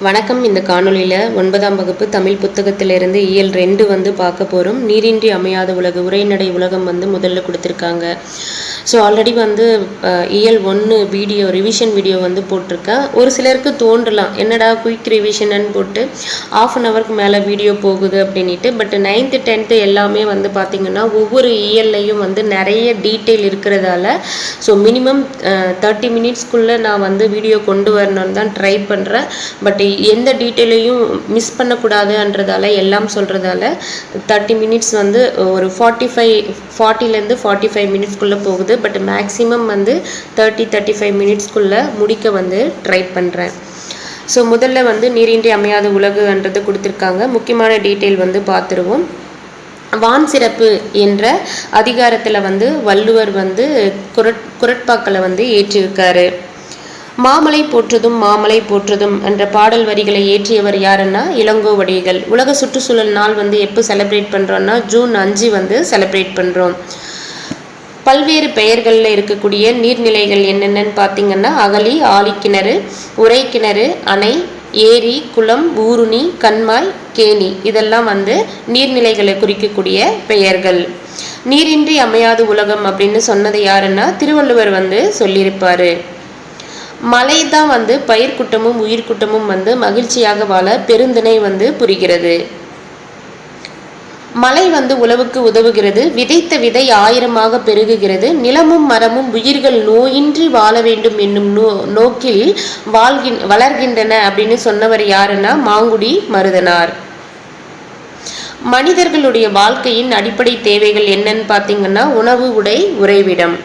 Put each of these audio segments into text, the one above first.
வணக்கம். இந்த காணொளியில் 9ஆம் வகுப்பு தமிழ் புத்தகத்திலிருந்து இயல் 2 வந்து பார்க்க போகிறோம். நீரின்றி அமையாத உலகு, உரைநடை உலகம் வந்து முதல்ல கொடுத்துருக்காங்க. ஸோ ஆல்ரெடி வந்து இயல் 1 வீடியோ ரிவிஷன் வீடியோ வந்து போட்டிருக்கேன். ஒரு சிலருக்கு தோன்றலாம், என்னடா குயிக் ரிவிஷன்னு போட்டு ½ மேலே வீடியோ போகுது அப்படின்ட்டு. பட் 9th 10th எல்லாமே வந்து பார்த்திங்கன்னா ஒவ்வொரு இயல்லையும் வந்து நிறைய டீட்டெயில் இருக்கிறதால ஸோ மினிமம் 30 மினிட்ஸ்க்குள்ளே நான் வந்து வீடியோ கொண்டு வரணும்னு தான் ட்ரை பண்ணுறேன். பட் எந்த டீட்டெயிலையும் மிஸ் பண்ணக்கூடாதுன்றதால எல்லாம் சொல்கிறதால 30 மினிட்ஸ் வந்து ஒரு 40லேருந்து 45 மினிட்ஸ்க்குள்ளே போகுது. பட் மேக்ஸிமம் வந்து 30-35 மினிட்ஸ்க்குள்ளே முடிக்க வந்து ட்ரை பண்ணுறேன். ஸோ முதல்ல வந்து நீரின்றி அமையாத உலகுன்றது கொடுத்துருக்காங்க. முக்கியமான டீட்டெயில் வந்து பார்த்துருவோம். வான் சிறப்பு என்ற அதிகாரத்தில் வந்து வள்ளுவர் வந்து குரட்பாக்களை வந்து ஏற்றிருக்காரு. மாமலை போற்றுதும் மாமலை போற்றுதும் என்ற பாடல் வரிகளை ஏற்றியவர் யாருன்னா இளங்கோவடிகள். உலக சுற்றுச்சூழல் நாள் வந்து எப்போ செலிப்ரேட் பண்ணுறோன்னா ஜூன் 5 வந்து செலிப்ரேட் பண்ணுறோம். பல்வேறு பெயர்களில் இருக்கக்கூடிய நீர்நிலைகள் என்னென்னு பார்த்தீங்கன்னா அகழி, ஆழிக்கிணறு, உறைக்கிணறு, அணை, ஏரி, குளம், ஊருணி, கண்மாய், கேணி இதெல்லாம் வந்து நீர்நிலைகளை குறிக்கக்கூடிய பெயர்கள். நீரின்றி அமையாது உலகம் அப்படின்னு சொன்னது யாருன்னா திருவள்ளுவர் வந்து சொல்லியிருப்பாரு. மழை தான் வந்து பயிர்க்கூட்டமும் உயிர்க்கூட்டமும் வந்து மகிழ்ச்சியாக வாழ பெருந்திணை வந்து புரிகிறது. மழை வந்து உழவுக்கு உதவுகிறது. விதைத்த விதை 1000 பெருகுகிறது. நிலமும் மரமும் உயிர்கள் நோயின்றி வாழ வேண்டும் என்னும் நோக்கில் வளர்கின்றன அப்படின்னு சொன்னவர் யாருன்னா மாங்குடி மருதனார். மனிதர்களுடைய வாழ்க்கையின் அடிப்படை தேவைகள் என்னன்னு பார்த்தீங்கன்னா உணவு, உடை, உறைவிடம்.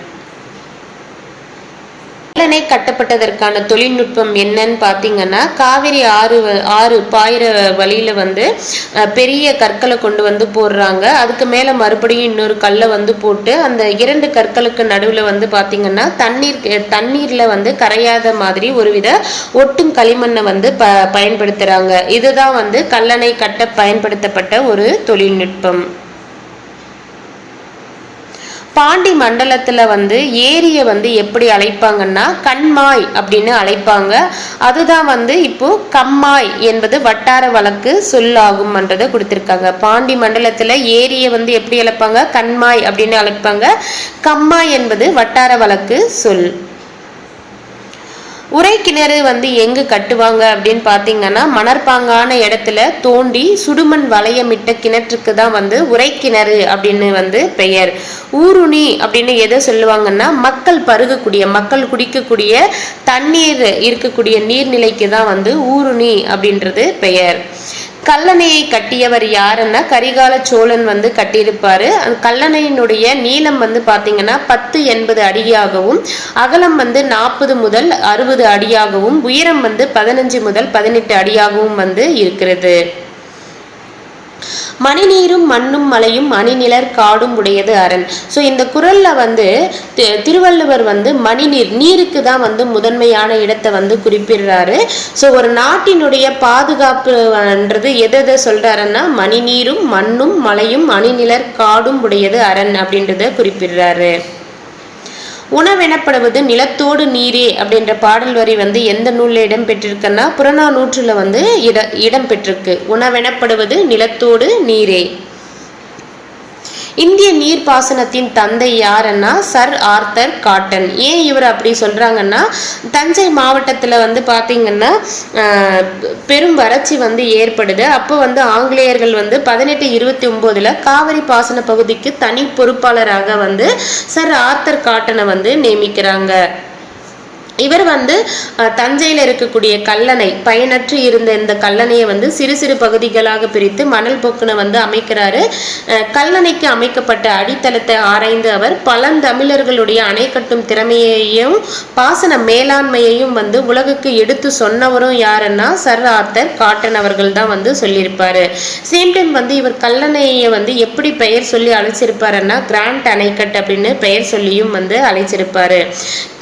கல்லணை கட்டப்பட்டதற்கான தொழில்நுட்பம் என்னன்னு பார்த்தீங்கன்னா காவிரி ஆறு பாயிற வழியில வந்து பெரிய கற்களை கொண்டு வந்து போடுறாங்க. அதுக்கு மேலே மறுபடியும் இன்னொரு கல்லை வந்து போட்டு அந்த 2 கற்களுக்கு நடுவில் வந்து பார்த்தீங்கன்னா தண்ணீரில் வந்து கரையாத மாதிரி ஒருவித ஒட்டும் களிமண்ணை வந்து பயன்படுத்துகிறாங்க. இதுதான் வந்து கல்லணை கட்ட பயன்படுத்தப்பட்ட ஒரு தொழில்நுட்பம். பாண்டி மண்டலத்தில் வந்து ஏரியை வந்து எப்படி அழைப்பாங்கன்னா கண்மாய் அப்படின்னு அழைப்பாங்க. அதுதான் வந்து இப்போ கம்மாய் என்பது வட்டார வழக்கு சொல்லாகும்ன்றதை கொடுத்துருக்காங்க. பாண்டி மண்டலத்தில் ஏரியை வந்து எப்படி அழைப்பாங்க? கண்மாய் அப்படின்னு அழைப்பாங்க. கம்மாய் என்பது வட்டார வழக்கு சொல். உறைக்கிணறு வந்து எங்கு கட்டுவாங்க அப்படின்னு பார்த்தீங்கன்னா மணற்பாங்கான இடத்துல தோண்டி சுடுமண் வளையமிட்ட கிணற்றுக்கு தான் வந்து உறைக்கிணறு அப்படின்னு வந்து பெயர். ஊருணி அப்படின்னு எதை சொல்லுவாங்கன்னா மக்கள் பருகக்கூடிய, மக்கள் குடிக்கக்கூடிய தண்ணீர் இருக்கக்கூடிய நீர்நிலைக்கு தான் வந்து ஊருணி அப்படின்றது பெயர். கல்லணையை கட்டியவர் யாருன்னா கரிகால சோழன் வந்து கட்டியிருப்பாரு. அந்த கல்லணையினுடைய நீளம் வந்து பார்த்தீங்கன்னா 10-80 அடியாகவும், அகலம் வந்து 40 முதல் 60 அடியாகவும், உயரம் வந்து 15 முதல் 18 அடியாகவும் வந்து இருக்கிறது. மணிநீரும் மண்ணும் மலையும் அணிநிலர் காடும் உடையது அரண். ஸோ இந்த குறள்ல வந்து திருவள்ளுவர் வந்து மணிநீர், நீருக்கு தான் வந்து முதன்மையான இடத்தை வந்து குறிப்பிடுறாரு. ஸோ ஒரு நாட்டினுடைய பாதுகாப்புன்றது எதை சொல்றாருன்னா மணிநீரும் மண்ணும் மலையும் அணிநிலர் காடும் உடையது அரண் அப்படின்றத குறிப்பிடுறாரு. உணவெனப்படுவது நிலத்தோடு நீரே அப்படின்ற பாடல் வரி வந்து எந்த நூலில் இடம்பெற்றிருக்குன்னா புறநானூற்றில் வந்து இடம்பெற்றிருக்கு. உணவெனப்படுவது நிலத்தோடு நீரே. இந்திய நீர்ப்பாசனத்தின் தந்தை யாருன்னா சர் ஆர்தர் காட்டன். ஏன் இவர் அப்படி சொல்றாங்கன்னா தஞ்சை மாவட்டத்தில் வந்து பார்த்தீங்கன்னா பெரும் வறட்சி வந்து ஏற்படுது. அப்போ வந்து ஆங்கிலேயர்கள் வந்து 1829 காவிரி பாசன பகுதிக்கு தனி பொறுப்பாளராக வந்து சர் ஆர்தர் காட்டனை வந்து நியமிக்கிறாங்க. இவர் வந்து தஞ்சையில் இருக்கக்கூடிய கல்லணை, பயனற்று இருந்த இந்த கல்லணையை வந்து சிறு சிறு பகுதிகளாக பிரித்து மணல் போக்குனை வந்து அமைக்கிறாரு. கல்லணைக்கு அமைக்கப்பட்ட அடித்தளத்தை ஆராய்ந்து அவர் பழந்தமிழர்களுடைய அணை கட்டும் திறமையையும் பாசன மேலாண்மையையும் வந்து உலகுக்கு எடுத்து சொன்னவரும் யாருன்னா சர் ஆர்தர் காட்டன் அவர்கள் தான் வந்து சொல்லியிருப்பாரு. சேம் டைம் வந்து இவர் கல்லணையை வந்து எப்படி பெயர் சொல்லி அழைச்சிருப்பாருன்னா கிராண்ட் அணைக்கட் அப்படின்னு பெயர் சொல்லியும் வந்து அழைச்சிருப்பாரு.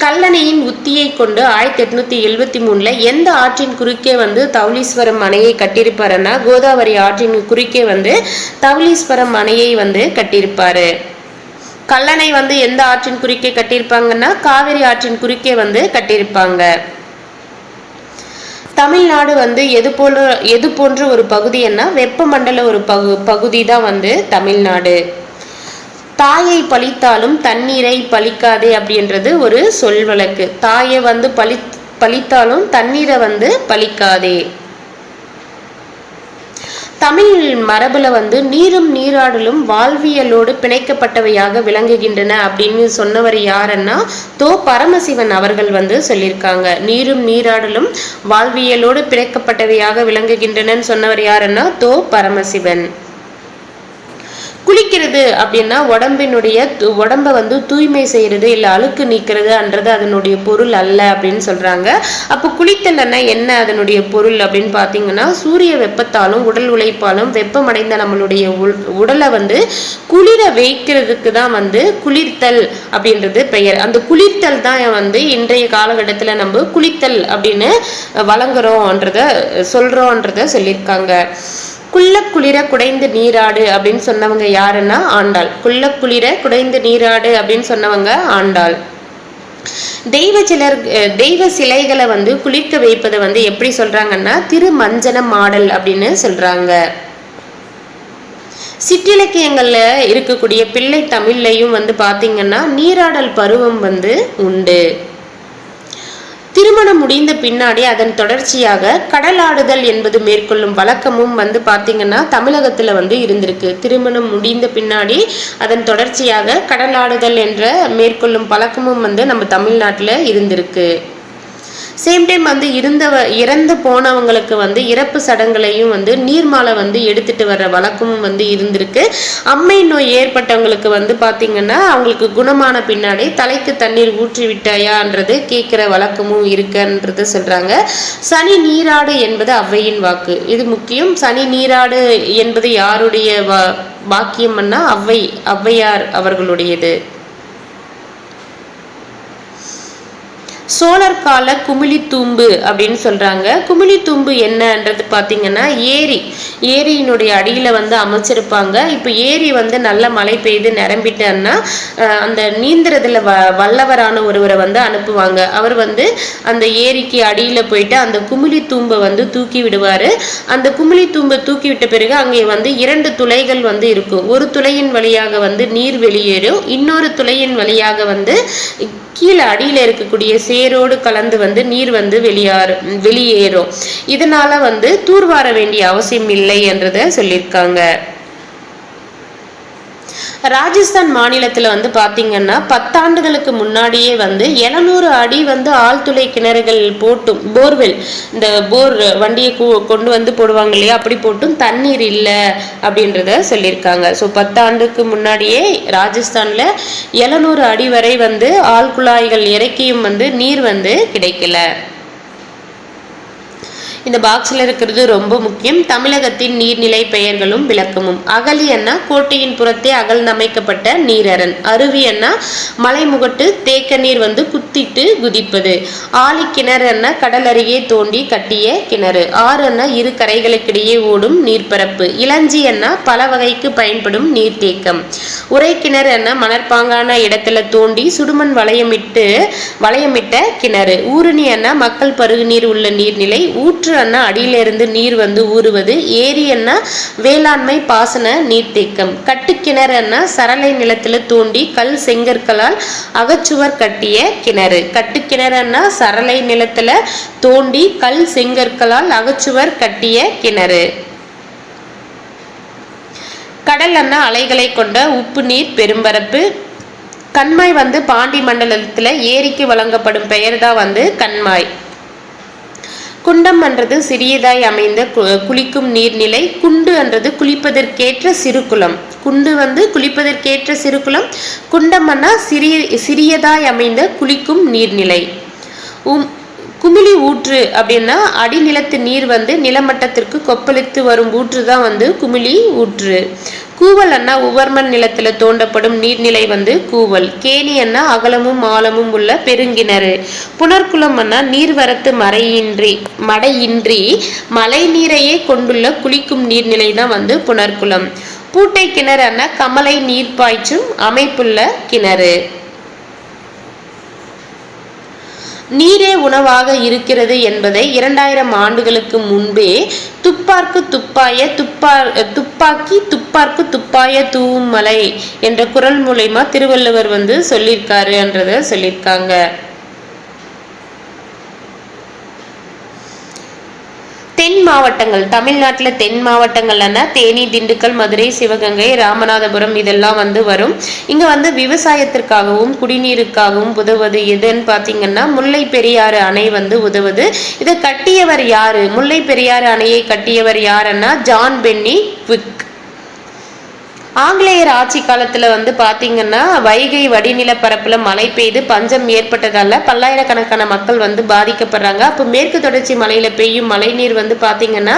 கல்லணையின் உத்தியை கொண்டு 1873 எந்த ஆற்றின் குறுக்கே வந்து தவளீஸ்வரம் அணையை கட்டியிருப்பாருன்னா கோதாவரி ஆற்றின் குறுக்கே வந்து தவளீஸ்வரம் அணையை வந்து கட்டியிருப்பாரு. கல்லணை வந்து எந்த ஆற்றின் குறுக்கே கட்டியிருப்பாங்கன்னா காவிரி ஆற்றின் குறுக்கே வந்து கட்டியிருப்பாங்க. தமிழ்நாடு வந்து எது போன்ற ஒரு பகுதின்னா வெப்பமண்டல ஒரு பகுதி தான் வந்து தமிழ்நாடு. தாயை பழித்தாலும் தண்ணீரை பழிக்காதே அப்படின்றது ஒரு சொல் வழக்கு. தாயை வந்து பழித்தாலும் தண்ணீரை வந்து பழிக்காதே. தமிழ் மரபுல வந்து நீரும் நீராடலும் வாழ்வியலோடு பிணைக்கப்பட்டவையாக விளங்குகின்றன அப்படின்னு சொன்னவர் யாருன்னா பரமசிவன் அவர்கள் வந்து சொல்லியிருக்காங்க. நீரும் நீராடலும் வாழ்வியலோடு பிணைக்கப்பட்டவையாக விளங்குகின்றனன்னு சொன்னவர் யாருன்னா பரமசிவன். குளிக்கிறது அப்படின்னா உடம்பை வந்து தூய்மை செய்யறது இல்லை அழுக்கு நீக்கிறதுன்றது அதனுடைய பொருள் அல்ல அப்படின்னு சொல்றாங்க. அப்போ குளித்தல்னா என்ன அதனுடைய பொருள் அப்படின்னு பார்த்தீங்கன்னா சூரிய வெப்பத்தாலும் உடல் உழைப்பாலும் வெப்பமடைந்த நம்மளுடைய உடலை வந்து குளிர வைக்கிறதுக்கு தான் வந்து குளிர்த்தல் அப்படின்றது பெயர். அந்த குளிர்த்தல் தான் வந்து இன்றைய காலகட்டத்தில் நம்ம குளித்தல் அப்படின்னு சொல்றோன்றத சொல்லியிருக்காங்க. குள்ள குளிர குடைந்து நீராடு அப்படின்னு சொன்னவங்க யாருன்னா ஆண்டாள். குள்ள குளிர குடைந்து நீராடு அப்படின்னு சொன்னவங்க ஆண்டாள். தெய்வ சிலைகளை வந்து குளிர்க்க வைப்பதை வந்து எப்படி சொல்றாங்கன்னா திருமஞ்சனம் மாடல் அப்படின்னு சொல்றாங்க. சிற்றிலக்கியங்கள்ல இருக்கக்கூடிய பிள்ளை தமிழ்லையும் வந்து பாத்தீங்கன்னா நீராடல் பருவம் வந்து உண்டு. திருமணம் முடிந்த பின்னாடி அதன் தொடர்ச்சியாக கடலாடுதல் என்பது மேற்கொள்ளும் வழக்கமும் வந்து பாத்தீங்கன்னா தமிழகத்துல வந்து இருந்திருக்கு. திருமணம் முடிந்த பின்னாடி அதன் தொடர்ச்சியாக கடலாடுதல் என்ற மேற்கொள்ளும் பழக்கமும் வந்து நம்ம தமிழ்நாட்டுல இருந்திருக்கு. சேம் டைம் வந்து இறந்து போனவங்களுக்கு வந்து இறப்பு சடங்குகளையும் வந்து நீர்மாலை வந்து எடுத்துட்டு வர்ற வழக்கமும் வந்து இருந்திருக்கு. அம்மை நோய் ஏற்பட்டவங்களுக்கு வந்து பாத்தீங்கன்னா அவங்களுக்கு குணமான பின்னாடி தலைக்கு தண்ணீர் ஊற்றி விட்டாயான்றது கேட்கிற வழக்கமும் இருக்குன்றது சொல்றாங்க. சனி நீராடு என்பது ஔவையின் வாக்கு. இது முக்கியம். சனி நீராடு என்பது யாருடைய வாக்கியம்னா ஔவையார் அவர்களுடையது. சோழர் கால குமிழி தூம்பு அப்படின்னு சொல்றாங்க. குமிழி தூம்பு என்னன்றது பாத்தீங்கன்னா ஏரியினுடைய அடியில வந்து அமைச்சிருப்பாங்க. இப்ப ஏரி வந்து நல்ல மழை பெய்து நிரம்பிட்டன்னா அந்த நீந்துறதுல வல்லவரான ஒருவரை வந்து அனுப்புவாங்க. அவர் வந்து அந்த ஏரிக்கு அடியில போயிட்டு அந்த குமிழி தூம்பை வந்து தூக்கி விடுவாரு. அந்த குமிழி தூம்பை தூக்கி விட்ட பிறகு அங்கே வந்து 2 துளைகள் வந்து இருக்கும். ஒரு துளையின் வழியாக வந்து நீர் வெளியேறும், இன்னொரு துளையின் வழியாக வந்து கீழே அடியில இருக்கக்கூடிய சேரோடு கலந்து வந்து நீர் வந்து வெளியேறும். இதனால வந்து தூர்வார வேண்டிய அவசியம் இல்லை என்றத சொல்லியிருக்காங்க. ராஜஸ்தான் மாநிலத்துல வந்து பாத்தீங்கன்னா 10 ஆண்டுகளுக்கு முன்னாடியே வந்து 700 அடி வந்து ஆழ்துளை கிணறுகள் போட்டும் போர்வெல் இந்த போர் வண்டியை கொண்டு வந்து போடுவாங்க இல்லையா, அப்படி போட்டும் தண்ணீர் இல்லை அப்படின்றத சொல்லியிருக்காங்க. ஸோ 10 ஆண்டுக்கு முன்னாடியே ராஜஸ்தான்ல 700 அடி வரை வந்து ஆழ்குழாய்கள் இறக்கியும் வந்து நீர் வந்து கிடைக்கல. இந்த பாக்ஸ்ல இருக்கிறது ரொம்ப முக்கியம். தமிழகத்தின் நீர்நிலை பெயர்களும் விளக்கமும். அகழி அண்ணா கோட்டையின் புறத்தே அகழ்ந்தமைக்கப்பட்ட நீரரண். அருவி அண்ணா மலைமுகட்டு தேக்க நீர் வந்து குத்திட்டு குதிப்பது. ஆழி கிணறு அண்ணா கடல் அருகே தோண்டி கட்டிய கிணறு. ஆறு அண்ணா இரு கரைகளுக்கிடையே ஓடும் நீர்ப்பரப்பு. இளஞ்சி அண்ணா பல வகைக்கு பயன்படும் நீர்த்தேக்கம். உரை கிணறு அண்ணா மணற்பாங்கான இடத்துல தோண்டி சுடுமண் வளையமிட்ட கிணறு. ஊருணி அண்ணா மக்கள் பருகு நீர் உள்ள நீர்நிலை. ஊற்று அண்ணா அடியிலிருந்து நீர் வந்து ஊறுவது. ஏரி அண்ணா வேளாண்மை பாசன நீர்த்தேக்கம். கட்டுக்கிணறு அண்ணா சரளை நிலத்துல தோண்டி கல் செங்கற்களால் அகச்சுவர் கட்டிய கிணறு. கட்டுக்கிணறு அண்ணா சரளை நிலத்துல தோண்டி கல் செங்கற்களால் அகச்சுவர் கட்டிய கிணறு. கடல் அண்ணா அலைகளை கொண்ட உப்பு நீர் பெரும்பரப்பு. கண்மாய் வந்து பாண்டி மண்டலத்துல ஏரிக்கு வழங்கப்படும் பெயர் தான் வந்து கண்மாய். குண்டம் என்றது சிறியதாய் அமைந்த குளிக்கும் நீர்நிலை. குண்டு என்றது குளிப்பதற்கேற்ற சிறுகுளம். குண்டு வந்து குளிப்பதற்கேற்ற சிறுகுளம். குண்டம் அண்ணா சிறியதாய் அமைந்த குளிக்கும் நீர்நிலை. குமிழி ஊற்று அப்படின்னா அடிநிலத்து நீர் வந்து நிலமட்டத்திற்கு கொப்பளித்து வரும் ஊற்று தான் வந்து குமிழி ஊற்று. கூவல் அண்ணா உவர்மண் நிலத்துல தோண்டப்படும் நீர்நிலை வந்து கூவல். கேணி அண்ணா அகலமும் ஆழமும் உள்ள பெருங்கிணறு. புனர்குளம் அண்ணா நீர்வரத்து மடையின்றி மழை நீரையே கொண்டுள்ள குளிக்கும் நீர்நிலை தான் வந்து புனர்குளம். பூட்டை கிணறு அண்ணா கமலை நீர் பாய்ச்சும் அமைப்புள்ள கிணறு. நீரே உணவாக இருக்கிறது என்பதை 2000 ஆண்டுகளுக்கு முன்பே துப்பார்க்கு துப்பாய தூவும் மலை என்ற குறள் மூலமா திருவள்ளுவர் வந்து சொல்லியிருக்காருன்றத சொல்லியிருக்காங்க. தென் மாவட்டங்கள், தமிழ்நாட்டில் தென் மாவட்டங்கள்னா தேனி, திண்டுக்கல், மதுரை, சிவகங்கை, ராமநாதபுரம் இதெல்லாம் வந்து வரும். இங்கே வந்து விவசாயத்திற்காகவும் குடிநீருக்காகவும் உதவுவது எதுன்னு பார்த்தீங்கன்னா முல்லை பெரியாறு அணை வந்து உதவுது. இதை கட்டியவர் யாரு? முல்லை பெரியாறு அணையை கட்டியவர் யாருன்னா ஜான் பென்னி குவிக். ஆங்கிலேயர் ஆட்சி காலத்துல வந்து பாத்தீங்கன்னா வைகை வடிநில பரப்புல மழை பெய்து பஞ்சம் ஏற்பட்டதால பல்லாயிரக்கணக்கான மக்கள் வந்து பாதிக்கப்படுறாங்க. அப்போ மேற்கு தொடர்ச்சி மலையில பெய்யும் மழை நீர் வந்து பாத்தீங்கன்னா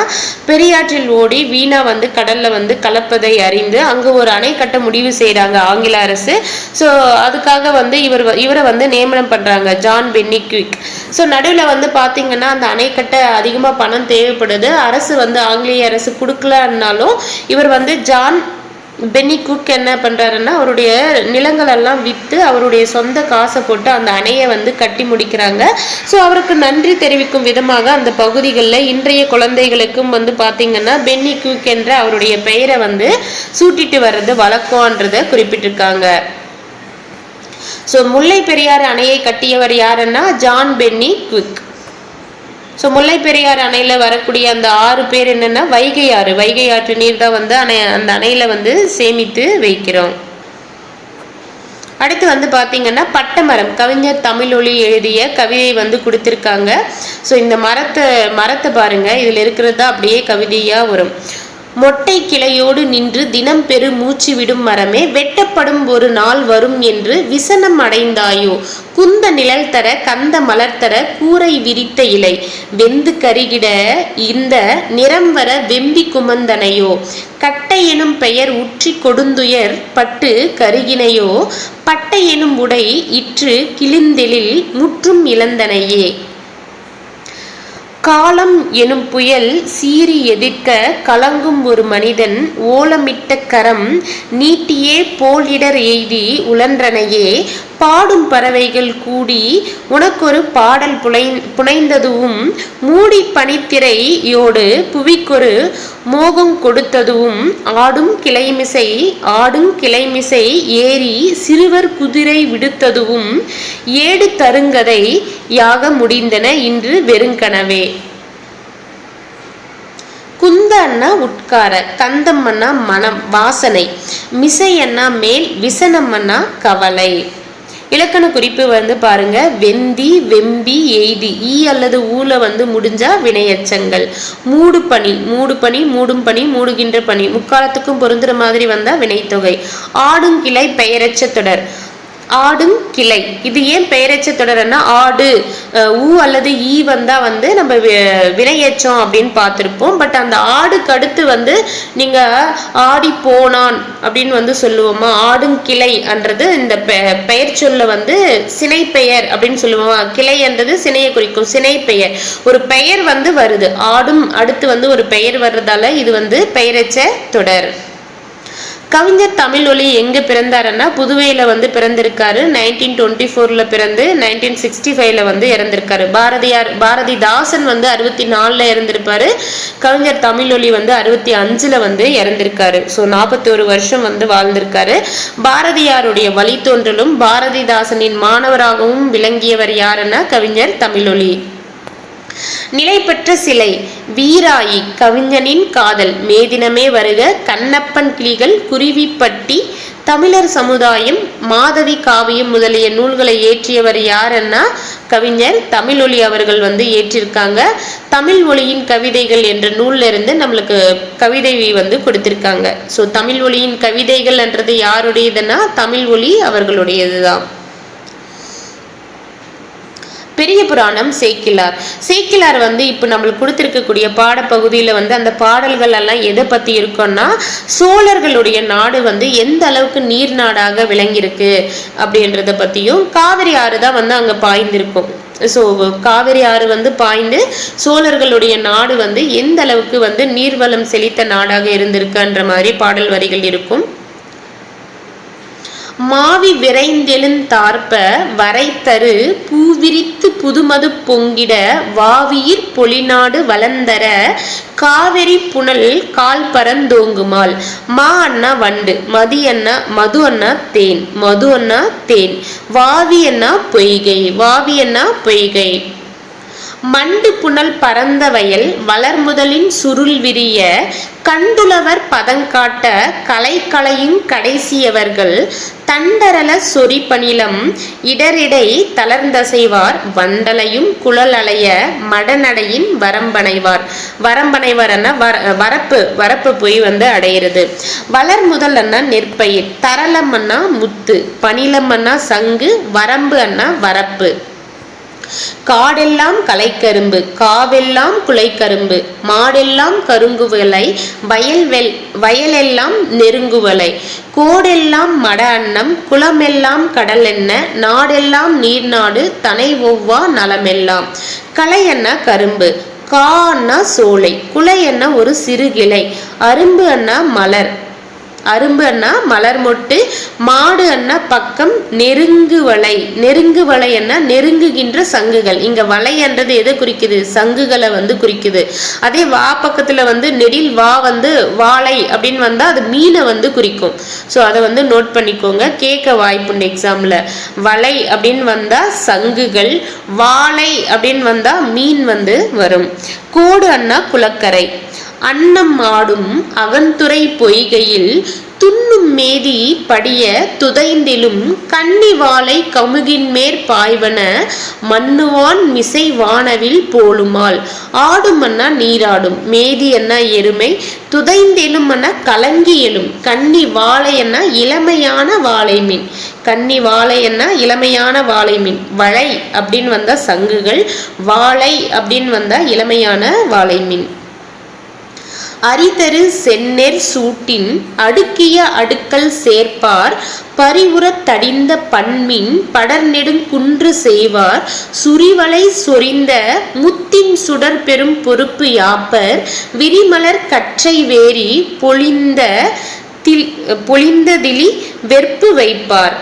பெரியாற்றில் ஓடி வீணா வந்து கடல்ல வந்து கலப்பதை அறிந்து அங்க ஒரு அணை கட்ட முடிவு செய்யறாங்க ஆங்கில அரசு. ஸோ அதுக்காக வந்து இவரை வந்து நியமனம் பண்றாங்க, ஜான் பென்னி குவிக். ஸோ நடுவில் வந்து பாத்தீங்கன்னா அந்த அணை கட்ட அதிகமா பணம் தேவைப்படுது. அரசு வந்து ஆங்கிலேய அரசு கொடுக்கலன்னாலும் இவர் வந்து ஜான் பென்னி குக் என்ன பண்றாருன்னா அவருடைய நிலங்கள் எல்லாம் விற்று அவருடைய சொந்த காசை போட்டு அந்த அணையை வந்து கட்டி முடிக்கிறாங்க. ஸோ அவருக்கு நன்றி தெரிவிக்கும் விதமாக அந்த பகுதிகளில் இன்றைய குழந்தைகளுக்கும் வந்து பார்த்தீங்கன்னா பென்னி குக் என்ற அவருடைய பெயரை வந்து சூட்டிட்டு வர்றது வழக்கம்ன்றதை குறிப்பிட்டிருக்காங்க. ஸோ முல்லை பெரியாறு அணையை கட்டியவர் யாருன்னா ஜான் பென்னி குக். ஸோ முல்லை பெரியாறு அணையில் வரக்கூடிய அந்த 6 பேர் என்னென்னா வைகை ஆறு, வைகை ஆற்று நீர் தான் வந்து அந்த அணையில் வந்து சேமித்து வைக்கிறோம். அடுத்து வந்து பார்த்தீங்கன்னா பட்டமரம், கவிஞர் தமிழொலி எழுதிய கவிதை வந்து கொடுத்துருக்காங்க. ஸோ இந்த மரத்தை பாருங்க, இதில் இருக்கிறது தான் அப்படியே கவிதையாக வரும். மொட்டை கிளையோடு நின்று தினம் பெரு மூச்சு விடும் மரமே, வெட்டப்படும் ஒரு நாள் வரும் என்று விசனம் அடைந்தாயோ, குந்த நிழல் தர கந்த மலர் தர கூரை விரித்த இலை, வெந்து கருகிட இந்த நிறம் வர வெம்பி குமந்தனையோ, கட்டை எனும் பெயர் உற்றி கொடுந்துயர் பட்டு கருகினையோ, பட்டை எனும் உடை இற்று கிழிந்தெழில் முற்றும் இழந்தனையே, காலம் எனும் புயல் சீறி எதிர்க்க கலங்கும் ஒரு மனிதன் ஓலமிட்ட கரம் நீட்டியே போலிடர் எய்தி உழன்றனையே, பாடும் பறவைகள் கூடி உனக்கொரு பாடல் புனைந்ததுவும், மூடி பனித்திரையோடு புவிக்கொரு மோகம் கொடுத்ததுவும், ஆடும் கிளைமிசை ஏறி சிறுவர் குதிரை விடுத்ததுவும், ஏடு தருங்கதை யாக முடிந்தன இன்று வெறுங்கனவே. குந்த அண்ணா உட்கார, கந்தம் அண்ணா மனம் வாசனை, மிசை அண்ணா மேல், விசனம் அண்ணா கவலை. இலக்கண குறிப்பு வந்து பாருங்க, வெந்தி வெம்பி எய்தி, ஈ அல்லது ஊல வந்து முடிஞ்சா வினையச்சங்கள். மூடும் பனி மூடுகின்ற பனி முக்காலத்துக்கும் பொருந்துற மாதிரி வந்தா வினைத்தொகை. ஆடுங்கிளை பெயரச்ச தொடர், ஆடும் கிளை, இது ஏன் பெயரச்ச தொடர்னா ஆடு ஊ அல்லது ஈ வந்தா வந்து நம்ம வினையேற்றோம் அப்படின்னு பார்த்துருப்போம். பட் அந்த ஆடுக்கு அடுத்து வந்து நீங்க ஆடி போனான் அப்படின்னு வந்து சொல்லுவோமா, ஆடும் கிளை என்றது இந்த பெயர் சொல்ல வந்து சினை பெயர் அப்படின்னு சொல்லுவோமா. கிளை என்றது சினையை குறிக்கும், சினை பெயர். ஒரு பெயர் வந்து வருது, ஆடும் அடுத்து வந்து ஒரு பெயர் வர்றதால இது வந்து பெயரச்ச தொடர். கவிஞர் தமிழொலி எங்க பிறந்தாருன்னா புதுவையில வந்து பிறந்திருக்காரு. 1924 பிறந்து 1965 வந்து இறந்திருக்காரு. பாரதிதாசன் வந்து 64 இறந்திருப்பாரு. கவிஞர் தமிழொலி வந்து 65 வந்து இறந்திருக்காரு. ஸோ 41 வருஷம் வந்து வாழ்ந்திருக்காரு. பாரதியாருடைய வழித்தோன்றலும் பாரதிதாசனின் மாணவராகவும் விளங்கியவர் யாருன்னா கவிஞர் தமிழொலி. நிலை பெற்ற சிலை, வீராயி, கவிஞனின் காதல், மேதினமே வருக, கண்ணப்பன் கிளிகள், குருவிப்பட்டி, தமிழர் சமுதாயம், மாதவி காவியம் முதலிய நூல்களை ஏற்றியவர் யாருன்னா கவிஞர் தமிழொலி அவர்கள் வந்து ஏற்றிருக்காங்க. தமிழ் ஒலியின் கவிதைகள் என்ற நூல்ல இருந்து நம்மளுக்கு கவிதை வந்து கொடுத்திருக்காங்க. ஸோ தமிழ் ஒலியின் கவிதைகள் என்றது யாருடையதுன்னா தமிழ் ஒலி அவர்களுடையதுதான். பெரிய புராணம் சேக்கிலார் வந்து இப்போ நம்மளுக்கு கொடுத்துருக்கக்கூடிய பாடப்பகுதியில் வந்து அந்த பாடல்கள் எல்லாம் எதை பற்றி இருக்குன்னா சோழர்களுடைய நாடு வந்து எந்த அளவுக்கு நீர் நாடாக விளங்கியிருக்கு அப்படின்றத பற்றியும், காவிரி ஆறு தான் வந்து அங்கே பாய்ந்திருக்கும். ஸோ காவிரி ஆறு வந்து பாய்ந்து சோழர்களுடைய நாடு வந்து எந்த அளவுக்கு வந்து நீர்வளம் செழித்த நாடாக இருந்திருக்குன்ற மாதிரி பாடல் வரிகள் இருக்கும். மாவி விரைந்தெழுந்தார்ப்ப வரைத்தரு பூவிரித்து புதுமது பொங்கிட வாவியிற் பொலிநாடு வளர்ந்தர காவிரி புனல் கால் பரந்தோங்குமால். மா அண்ணா வண்டு, மதி அண்ணா மது அண்ணா தேன், மது அண்ணா தேன், வாவி அண்ணா பொய்கை, வாவி அண்ணா பொய்கை. மண்டு புனல் பரந்த வயல் வளர்முதலின் சுருள் விரிய கண்டுளவர் பதங்காட்ட கலைகளையுங் கடைசியவர்கள் தண்டரல சொறி பணிலம் இடரிடை தளர்ந்தசைவார் வண்டலையும் குழலலைய மடநடையின் வரம்பனைவார். வரம்பனைவார் அண்ணா வரப்பு, வரப்பு போய் அடையிறது. வளர்முதல் அண்ணா நெற்பயிர், தரளம் அண்ணா முத்து, பணிலம் அண்ணா சங்கு, வரம்பு அண்ணா வரப்பு. காடெல்லாம் கலைக்கரும்பு, காவெல்லாம் குலைக்கரும்பு, மாடெல்லாம் கருங்குவலை, வயலெல்லாம் நெருங்குவலை, கோடெல்லாம் மட அன்னம், குளமெல்லாம் கடல் என்ன, நாடெல்லாம் நீர்நாடு, தனை ஒவ்வா நலமெல்லாம். களை அண்ணா கரும்பு, கா அண்ணா சோலை, குலை அண்ணா ஒரு சிறுகிளை, அரும்பு அண்ணா மலர், அரும்பு அண்ணா மலர் மொட்டு, மாடு அண்ணா பக்கம், நெருங்கு வலை, நெருங்கு வலை அண்ணா நெருங்குகின்ற சங்குகள். இங்க வலை என்றது எதை குறிக்குது? சங்குகளை குறிக்குது. அதே வா பக்கத்துல நெடில் வா வாழை அப்படின்னு வந்தா அது மீனை குறிக்கும். ஸோ அதை நோட் பண்ணிக்கோங்க, கேட்க வாய்ப்புண்டு எக்ஸாம்ல. வலை அப்படின்னு வந்தா சங்குகள், வாழை அப்படின்னு வந்தா மீன் வரும். கோடு அண்ணா குளக்கரை, அன்னம் ஆடும் அகந்துறை பொய்கையில் துண்ணும் மேதி படிய துதைந்திலும் கன்னி வாழை கமுகின் மேற் பாய்வன மண்ணுவான் மிசை வானவில் போலுமால். ஆடும் அண்ணா நீராடும், மேதி அண்ணா எருமை, துதைந்தெலும் அண்ணா கலங்கி எழும், கன்னி வாழை அண்ணா இளமையான வாழை மீன், கன்னி வாழை அண்ணா இளமையான வாழை மீன். வளை அப்படின்னு வந்தா சங்குகள், வாழை அப்படின்னு வந்தா இளமையான வாழை மீன். அரிதரு செந்நெற் சூட்டின் அடுக்கிய அடுக்கல் சேர்ப்பார் பரிவுறத் தடிந்த பண்மின் படர்நெடுங் குன்று செய்வார் சுரிவளை சொரிந்த முத்தின் சுடர் பெரும் பொறுப்பு யாப்பர் விரிமலர் கற்றை வேரி பொழிந்ததிலி வெற்பு வைப்பார்.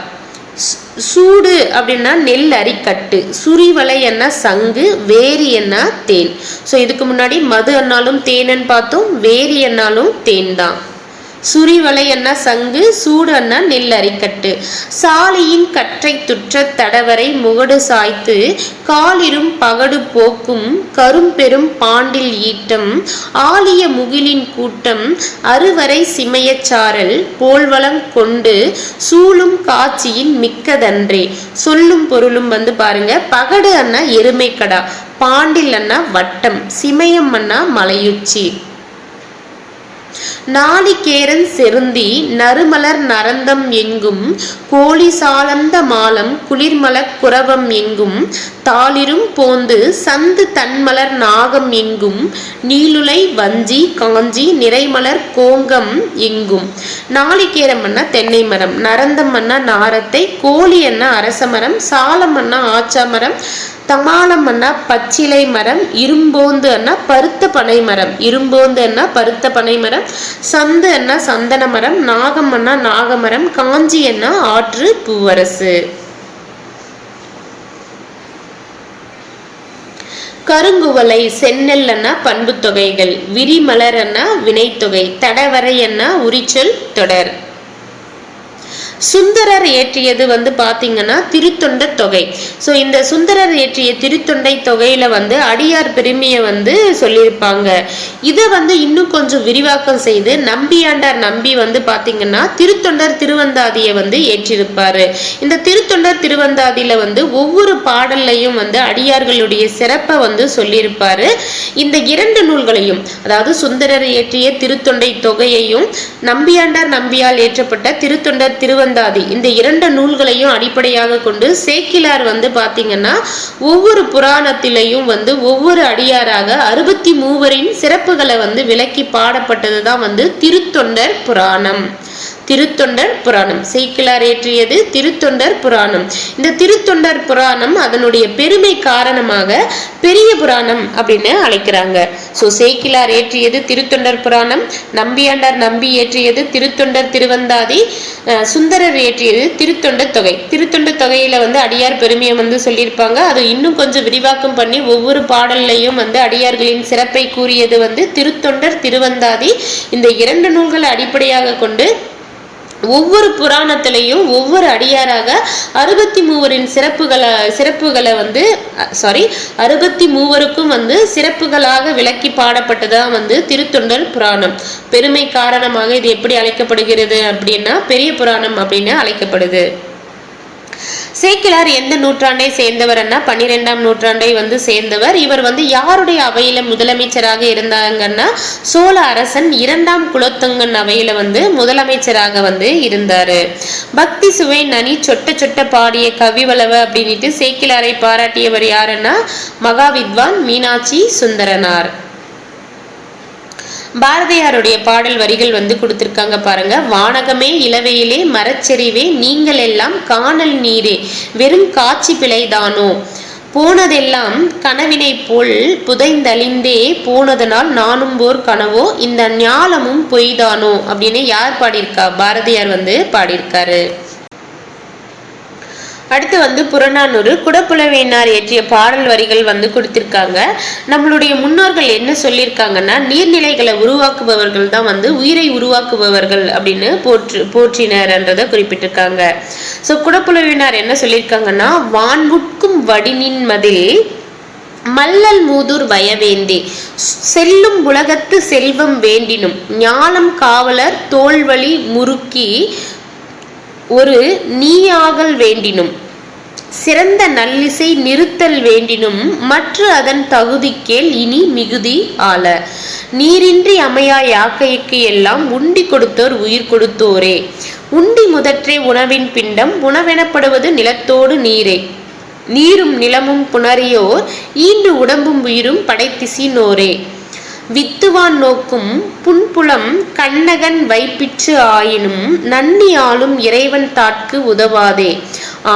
சூடு அப்படின்னா நெல் அரிக்கட்டு, சுரிவலை என்ன சங்கு, வேரி என்ன தேன். ஸோ இதுக்கு முன்னாடி மது அண்ணாலும் தேனன்னு பார்த்தோம், வேரி அண்ணாலும் தேன் தான். சுரிவலை அண்ணா சங்கு, சூடு அண்ணா நெல் அரிக்கட்டு. சாலியின் கற்றை துற்ற தடவரை முகடு சாய்த்து காலிரும் பகடு போக்கும் கரும்பெரும் பாண்டில் ஈட்டம் ஆலிய முகிலின் கூட்டம் அறுவரை சிமையச் சாரல் போல்வளம் கொண்டு சூழும் காட்சியின் மிக்கதன்றே. சொல்லும் பொருளும் பாருங்க. பகடு அண்ணா எருமைக்கடா, பாண்டில் அண்ணா வட்டம், சிமயம் அண்ணா மலையுச்சி. நாளிகேரன் செருந்தி நறுமலர் நரந்தம் எங்கும் கோழி சாலந்த மாலம் குளிர்மலர் குரவம் எங்கும் தாளிரும் போந்து சந்து தன்மலர் நாகம் எங்கும் நீலுலை வஞ்சி காஞ்சி நிறைமலர் கோங்கம் எங்கும். நாளிகேரம் அண்ணா தென்னை மரம், நரந்தம் அண்ணா நாரத்தை, கோழி அண்ணா அரச மரம், சாலம் அண்ணா ஆச்சா மரம், தமாலம் அண்ணா பச்சிலை மரம், இரும்போந்து அண்ணா பருத்த பனை மரம், இரும்போந்து அண்ணா பருத்த பனை மரம், சந்து அண்ணா சந்தன மரம், நாகம் அண்ணா நாகமரம், காஞ்சி அண்ணா ஆற்று பூவரசு. கருங்குவலை செந்நெல் அண்ணா பண்பு தொகைகள், விரிமலர் அண்ணா வினைத்தொகை, தடவரை அண்ணா உரிச்சொல் தொடர். சுந்தரர் இயற்றியது பாத்தீங்கன்னா திருத்தொண்ட தொகை. ஸோ இந்த சுந்தரர் இயற்றிய திருத்தொண்டை தொகையில அடியார் பெருமையை சொல்லியிருப்பாங்க. இதை இன்னும் கொஞ்சம் விரிவாக்கம் செய்து நம்பியாண்டார் நம்பி பாத்தீங்கன்னா திருத்தொண்டர் திருவந்தாதியை ஏற்றிருப்பாரு. இந்த திருத்தொண்டர் திருவந்தாதியில ஒவ்வொரு பாடல்லையும் அடியார்களுடைய சிறப்பை சொல்லியிருப்பாரு. இந்த இரண்டு நூல்களையும், அதாவது சுந்தரர் இயற்றிய திருத்தொண்டை தொகையையும் நம்பியாண்டார் நம்பியால் ஏற்றப்பட்ட திருத்தொண்டர் திருவந்தாதி, இந்த இரண்டு நூல்களையும் அடிப்படையாக கொண்டு சேக்கிலார் பாத்தீங்கன்னா ஒவ்வொரு புராணத்திலையும் ஒவ்வொரு அடியாராக 63 சிறப்புகளை விளக்கி பாடப்பட்டதுதான் திருத்தொண்டர் புராணம். திருத்தொண்டர் புராணம். சேக்கிழார் இயற்றியது திருத்தொண்டர் புராணம். இந்த திருத்தொண்டர் புராணம் அதனுடைய பெருமை காரணமாக பெரிய புராணம் அப்படின்னு அழைக்கிறாங்க. ஸோ சேக்கிழார் இயற்றியது திருத்தொண்டர் புராணம், நம்பியாண்டார் நம்பி இயற்றியது திருத்தொண்டர் திருவந்தாதி, சுந்தரர் இயற்றியது திருத்தொண்டர் தொகை. திருத்தொண்டர் தொகையில அடியார் பெருமையை சொல்லியிருப்பாங்க. அது இன்னும் கொஞ்சம் விரிவாக்கம் பண்ணி ஒவ்வொரு பாடல்லையும் அடியார்களின் சிறப்பை கூறியது திருத்தொண்டர் திருவந்தாதி. இந்த 2 நூல்களை அடிப்படையாக கொண்டு ஒவ்வொரு புராணத்திலையும் ஒவ்வொரு அடியாராக 63 சிறப்புகளை 63க்கும் சிறப்புகளாக விளக்கி பாடப்பட்டதான் திருத்தொண்டர் புராணம். பெருமை காரணமாக இது எப்படி அழைக்கப்படுகிறது அப்படின்னா பெரிய புராணம் அப்படின்னு அழைக்கப்படுது. சேக்கிழார் எந்த நூற்றாண்டை சேர்ந்தவர்னா 12ஆம் நூற்றாண்டை சேர்ந்தவர். இவர் யாருடைய அவையில முதலமைச்சராக இருந்தாங்கன்னா சோழ அரசன் 2ஆம் குலோத்துங்கன் அவையில முதலமைச்சராக இருந்தாரு. பக்தி சுவை நனி சொட்ட சொட்ட பாடிய கவிவளவ அப்படின்ட்டு சேக்கிழாரை பாராட்டியவர் யாருன்னா மகாவித்வான் மீனாட்சி சுந்தரனார். பாரதியாருடைய பாடல் வரிகள் கொடுத்திருக்காங்க பாருங்க. வானகமே இளவையிலே மரச்செறிவே நீங்கள் எல்லாம் காணல் நீரே வெறும் காட்சி பிழைதானோ, போனதெல்லாம் கனவினை போல் புதைந்தழிந்தே போனதனால் நானும் போர் கனவோ, இந்த ஞாலமும் பொய்தானோ அப்படின்னு யார் பாடியிருக்கா? பாரதியார் பாடியிருக்காரு. அடுத்து புறநானூறு குடப்புலவேனார் இயற்றிய பாடல் வரிகள் கொடுத்திருக்காங்க. நம்மளுடைய முன்னோர்கள் என்ன சொல்லியிருக்காங்கன்னா நீர்நிலைகளை உருவாக்குபவர்கள் தான் உயிரை உருவாக்குபவர்கள் அப்படின்னு போற்றினர்ன்றதை குறிப்பிட்டிருக்காங்க. ஸோ குடப்புலவேனார் என்ன சொல்லியிருக்காங்கன்னா வான்முட்கும் வடினின் மதில் மல்லல் மூதூர் வயவேந்தே செல்லும் உலகத்து செல்வம் வேண்டினும் ஞாலம் காவலர் தோல்வழி முறுக்கி ஒரு நீயாகல் வேண்டினும் சிறந்த நல்லிசை நிறுத்தல் வேண்டினும் மற்ற அதன் தகுதிக்கேள் இனி மிகுதி ஆள நீரின்றி அமையா யாக்கைக்கு எல்லாம் உண்டி கொடுத்தோர் உயிர் கொடுத்தோரே உண்டி முதற்றே உணவின் பிண்டம் உணவெனப்படுவது நிலத்தோடு நீரே நீரும் நிலமும் புணரியோர் ஈண்டு உடம்பும் உயிரும் படைத்திசினோரே வித்துவான் நோக்கும் புன்புலம் கண்ணகன் வைப்பிற்று ஆயினும் நன்னி ஆளும் இறைவன் தாட்கு உதவாதே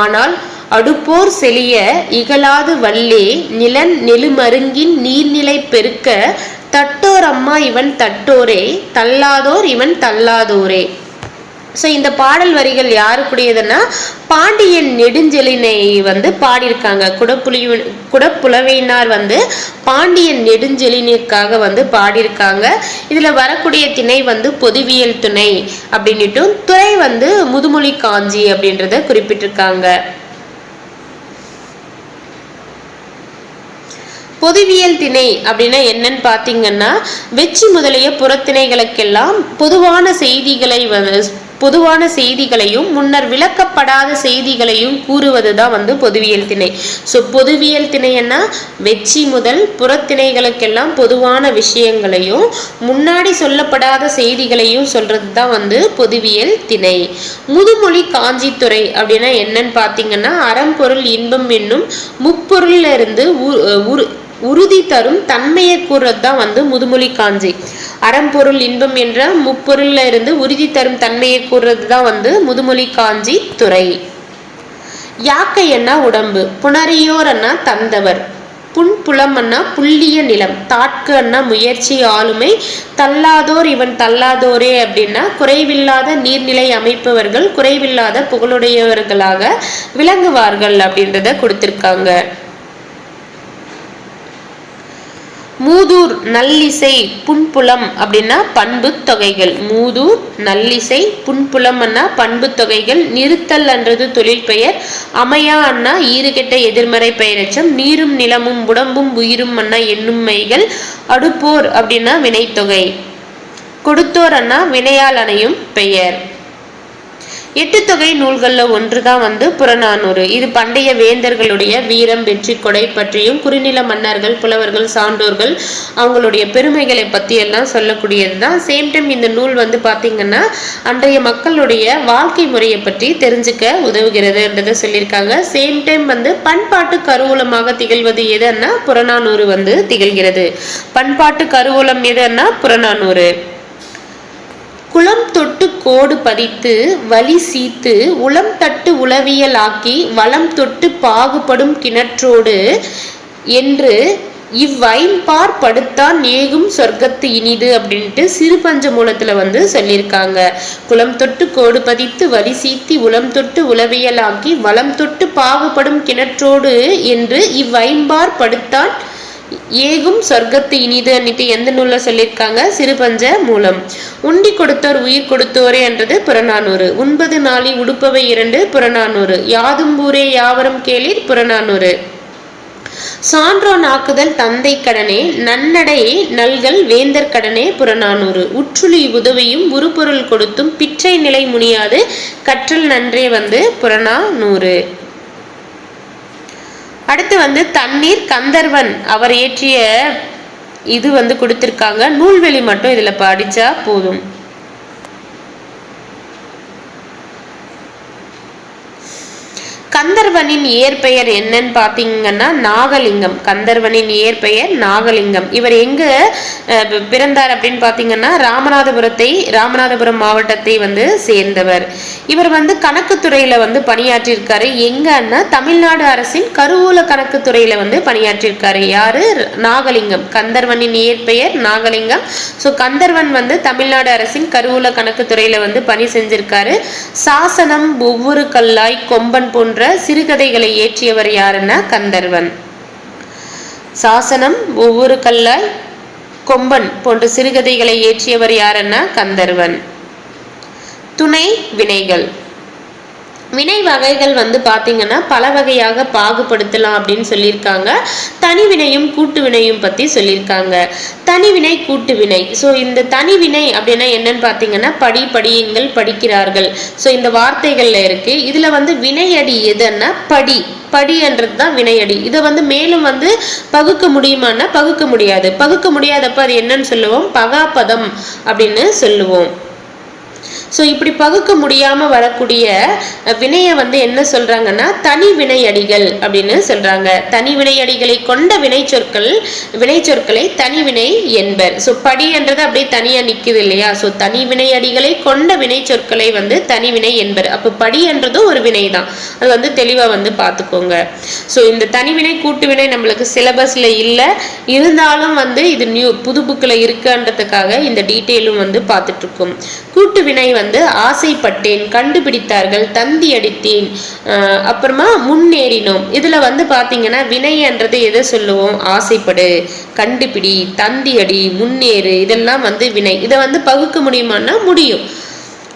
ஆனால் அடுப்போர் செழிய இகழாது வல்லே நிலன் நெலுமருங்கின் நீர்நிலை பெருக்க தட்டோர் அம்மா இவன் தட்டோரே தள்ளாதோர் இவன் தள்ளாதோரே. ஸோ இந்த பாடல் வரிகள் யாருக்குடையதுன்னா பாண்டியன் நெடுஞ்செழியனை பாடியிருக்காங்க. குடப்புலவையினார் பாண்டியன் நெடுஞ்செழியனுக்காக பாடியிருக்காங்க. இதுல வரக்கூடிய திணை பொதுவியல் துணை அப்படின்னுட்டும் துறை முதுமொழி காஞ்சி அப்படின்றத குறிப்பிட்டிருக்காங்க. பொதுவியல் திணை அப்படின்னா என்னன்னு பார்த்தீங்கன்னா வெற்றி முதலிய புறத்திணைகளுக்கெல்லாம் பொதுவான செய்திகளையும் முன்னர் விளக்கப்படாத செய்திகளையும் கூறுவதுதான் பொதுவியல் திணை. ஸோ பொதுவியல் திணைன்னா வெற்றி முதல் புறத்திணைகளுக்கெல்லாம் பொதுவான விஷயங்களையும் முன்னாடி சொல்லப்படாத செய்திகளையும் சொல்றது தான் பொதுவியல் திணை. முதுமொழி காஞ்சித்துறை அப்படின்னா என்னன்னு பார்த்தீங்கன்னா அறம்பொருள் இன்பம் என்னும் முப்பொருள்ல இருந்து உறுதி தரும் தன்மையை கூறுறது தான் முதுமொழி காஞ்சி. அறம்பொருள் இன்பம் என்ற முப்பொருள்ல இருந்து உறுதி தரும் தன்மையை கூறுறது தான் முதுமொழி காஞ்சி துறை. யாக்கை அண்ணா உடம்பு, புணரியோர் அண்ணா தந்தவர், புன்புலம் அண்ணா புள்ளிய நிலம், தாட்கு அண்ணா முயற்சி ஆளுமை, தள்ளாதோர் இவன் தள்ளாதோரே அப்படின்னா குறைவில்லாத நீர்நிலை அமைப்பவர்கள் குறைவில்லாத புகழுடையவர்களாக விளங்குவார்கள் அப்படின்றத கொடுத்திருக்காங்க. மூதூர் நல்லிசை புன்புலம் அப்படின்னா பண்பு தொகைகள். மூதூர் நல்லிசை புன்புலம் அண்ணா பண்பு தொகைகள். நிறுத்தல் என்றது தொழில் பெயர். அமையா அண்ணா ஈறுகெட்ட எதிர்மறை பெயரச்சம். நீரும் நிலமும் உடம்பும் உயிரும் அண்ணா எண்ணும் மைகள். அடுப்போர் அப்படின்னா வினைத்தொகை. கொடுத்தோர் அண்ணா வினையால் அணையும் பெயர். 8 தொகை நூல்கள்ல ஒன்றுதான் புறநானூறு. இது பண்டைய வேந்தர்களுடைய வீரம் வெற்றி கொடை பற்றியும் குறுநில மன்னர்கள் புலவர்கள் சான்றோர்கள் அவங்களுடைய பெருமைகளை பத்தி எல்லாம் சொல்லக்கூடியதுதான். சேம் டைம் இந்த நூல் பாத்தீங்கன்னா அன்றைய மக்களுடைய வாழ்க்கை முறையை பற்றி தெரிஞ்சுக்க உதவுகிறதுன்றதை சொல்லியிருக்காங்க. சேம் டைம் பண்பாட்டு கருவூலமாக திகழ்வது எதுன்னா புறநானூறு திகழ்கிறது. பண்பாட்டு கருவூலம் எதுன்னா புறநானூறு. குளம் தொட்டு கோடு பதித்து வலி சீத்து உளம் தட்டு உளவியலாக்கி வளம் தொட்டு பாகுபடும் கிணற்றோடு என்று இவ்வைம்பார் படுத்தான் ஏகும் சொர்க்கத்து இனிது அப்படின்ட்டு சிறுபஞ்ச மூலத்துல வந்து சொல்லியிருக்காங்க. குளம் தொட்டு கோடு பதித்து வலி சீத்தி உளம் தொட்டு உளவியலாக்கி வளம் தொட்டு பாகுபடும் கிணற்றோடு என்று இவ்வைம்பார் படுத்தான் ஏகும் சொர்க்கத்து இனிது அன்னிட்டு எந்த நூல்ல சொல்லியிருக்காங்க? சிறுபஞ்ச மூலம். உண்டி கொடுத்தோர் உயிர் கொடுத்தோரே என்றது புறநானூறு. உண்பது நாளி உடுப்பவை 2 புறநானூறு. யாதும் ஊரே யாவரும் கேளீர் புறநானூறு. சான்றோ நாக்குதல் தந்தை கடனே நன்னடை நல்கல் வேந்தர் கடனே புறநானூறு. உற்றுளி உதவியும் உருப்பொருள் கொடுத்தும் பிச்சை நிலை முனியாது கற்றல் நன்றே வந்து புறநானூறு. அடுத்து வந்து தண்ணீர் கந்தர்வன் அவர் இயற்றிய இது வந்து கொடுத்திருக்காங்க. நூல்வெளி மட்டும் இதுல படிச்சா போதும். கந்தர்வனின் இயற்பெயர் என்னன்னு பாத்தீங்கன்னா நாகலிங்கம். கந்தர்வனின் இயற்பெயர் நாகலிங்கம். இவர் எங்க பிறந்தார் அப்படின்னு பாத்தீங்கன்னா ராமநாதபுரம் மாவட்டத்தை வந்து சேர்ந்தவர். இவர் வந்து கணக்குத்துறையில வந்து பணியாற்றிருக்காரு. எங்கன்னா தமிழ்நாடு அரசின் கருவூல கணக்குத்துறையில வந்து பணியாற்றிருக்காரு. யாரு? நாகலிங்கம். கந்தர்வனின் இயற்பெயர் நாகலிங்கம். ஸோ கந்தர்வன் வந்து தமிழ்நாடு அரசின் கருவூல கணக்குத்துறையில வந்து பணி செஞ்சிருக்காரு. சாசனம் ஒவ்வொரு கல்லாய் கொம்பன் போன்ற சிறுகதைகளை இயற்றியவர் யாருன்னா கந்தர்வன். சாசனம் ஒவ்வொரு கல்லாய் கொம்பன் போன்ற சிறுகதைகளை இயற்றியவர் யாருன்னா கந்தர்வன். துணை வினைகள். வினை வகைகள் வந்து பாத்தீங்கன்னா பல வகையாக பாகுபடுத்தலாம் அப்படின்னு சொல்லியிருக்காங்க. தனிவினையும் கூட்டு வினையும் பத்தி சொல்லியிருக்காங்க. தனிவினை கூட்டு வினை. ஸோ இந்த தனிவினை அப்படின்னா என்னன்னு பாத்தீங்கன்னா படியுங்கள் படிக்கிறார்கள். ஸோ இந்த வார்த்தைகள்ல இருக்கு. இதுல வந்து வினையடி எதுன்னா படி என்றது தான் வினையடி. இதை வந்து மேலும் வந்து பகுக்க முடியுமான்னா பகுக்க முடியாது. பகுக்க முடியாதப்ப அது என்னன்னு சொல்லுவோம்? பகாபதம் அப்படின்னு சொல்லுவோம். ஸோ இப்படி பகுக்க முடியாம வரக்கூடிய வினையை வந்து என்ன சொல்றாங்கன்னா தனி வினையடிகள் அப்படின்னு சொல்றாங்க. தனி வினையடிகளை கொண்ட வினைச்சொற்களை தனிவினை என்பர். ஸோ படி என்றது அப்படியே தனியா நிக்குது இல்லையா? ஸோ தனி வினையடிகளை கொண்ட வினைச்சொற்களை வந்து தனிவினை என்பர். அப்போ படி என்றதும் ஒரு வினை தான். அது வந்து தெளிவா வந்து பார்த்துக்கோங்க. ஸோ இந்த தனிவினை கூட்டுவினை நம்மளுக்கு சிலபஸ்ல இல்லை, இருந்தாலும் வந்து இது புது புக்கில் இருக்குன்றதுக்காக இந்த டீட்டெயிலும் வந்து பார்த்துட்டு இருக்கோம். கூட்டு வினை வந்து ஆசைப்பட்டேன், கண்டுபிடித்தார்கள், தந்தி அடித்தேன், அப்புறமா முன்னேறினோம். இதுல வந்து பாத்தீங்கன்னா வினைன்றது எதை சொல்லுவோம்? ஆசைப்படு, கண்டுபிடி, தந்தி அடி, முன்னேறு, இதெல்லாம் வந்து வினை. இதை வந்து பகுக்க முடியுமான்னா முடியும்.